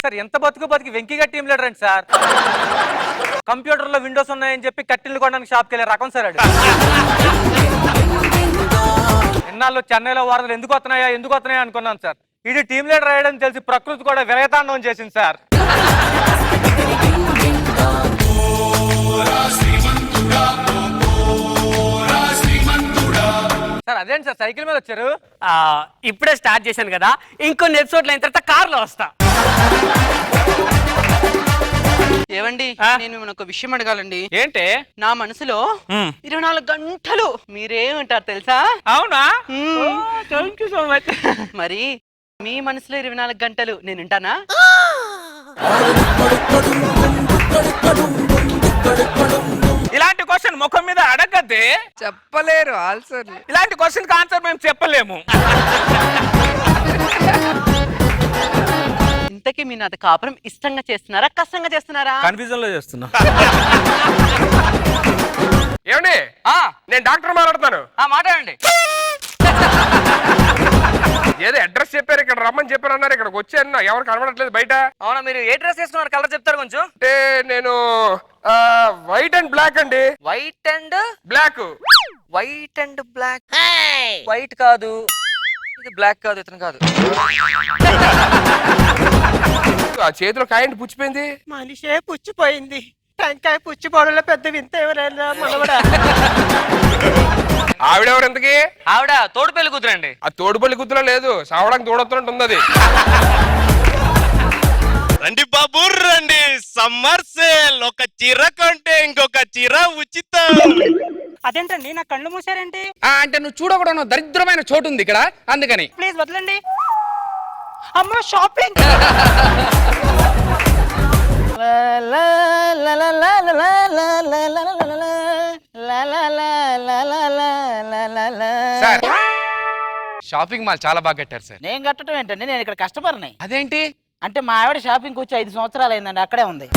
Sir ఎంత బతికి వెంకీగా team leader అండి సార్. కంప్యూటర్ లో విండోస్ ఉన్నాయని చెప్పి కట్టెలు కొనడానికి షాప్కి వెళ్ళే రకం సార్ అది. ఎన్నాళ్ళు చెన్నైలో వార్తలు ఎందుకు వస్తున్నాయా అనుకున్నాను సార్. ఇది టీం లీడర్ అయ్యడం తెలిసి ప్రకృతి కూడా విలయతాండవం చేసింది సార్. సార్ అదేంటి సార్ సైకిల్ మీద వచ్చారు? ఇప్పుడే స్టార్ట్ చేశాను కదా, ఇంకొన్ని ఎపిసోడ్లు అయిన తర్వాత కార్లో వస్తా. ఏవండి, నేను మిమ్మల్ని ఒక విషయం అడగాలండి. ఏంటి? నా మనసులో 24 గంటలు మీరేమంటారు తెలుసా? అవునా? Thank you so much. మరి మీ మనసులో 24 గంటలు నేను ఉంటానా? ఇలాంటి క్వశ్చన్ ముఖం మీద అడగద్దే. చెప్పలేరు ఆన్సర్. ఇలాంటి క్వశ్చన్ ఆన్సర్ మేము చెప్పలేము. ఇంతకీ మీ నాతో కాపురం ఇష్టంగా చేస్తున్నారా, కష్టంగా చేస్తున్నారా? కన్ఫ్యూజన్ లో చేస్తున్నా. ఏమండి, నేను డాక్టర్ మాట్లాడుతాను. మాట్లాడండి. ఏదో అడ్రస్ చెప్పారు, ఇక్కడ రమ్మని చెప్పారు అన్నారు. ఇక్కడికి వచ్చాను, ఎవరు కనబడట్లేదు బయట. అవునా? మీరు ఏ డ్రెస్ వేసుకున్నారు, కలర్ చెప్తారు కొంచెం? అంటే నేను వైట్ అండ్ బ్లాక్ అండి. White and black. White and black. White కాదు, ఇది బ్లాక్ కాదు, ఇతను కాదు. ఆ చేతిలో కాయండి పుచ్చిపోయింది. మనిషే పుచ్చిపోయింది, టెంకాయ పుచ్చిపోవడంలో పెద్ద వింత ఎవరైనా మనవడా. ఆవిడెవరు ఇంతకి? ఆవిడ తోడు పెళ్లి కూతురండి. ఆ తోడుపల్లి గుర్తులో లేదు, సావడానికి తోడొస్తున్నట్టు ఉంది అది. రండి బాబు రండి, సమ్మర్ సేల్. ఒక చీర కొంటే ఇంకొక చీర ఉచితం. అదేంటండి నా కళ్ళు మూసారేంటి? అంటే నువ్వు చూడకూడదు దరిద్రమైన చోటు ఉంది ఇక్కడ, అందుకని. ప్లీజ్ వదలండి. అమ్మో షాపింగ్. సార్, షాపింగ్ మాల్ చాలా బాగా కట్టారు సార్. నేను కట్టడం ఏంటండి, నేను ఇక్కడ కస్టమర్ని. అదేంటి? అంటే మా ఆవిడ షాపింగ్ వచ్చి 5 సంవత్సరాలు అయిందండి, అక్కడే ఉంది.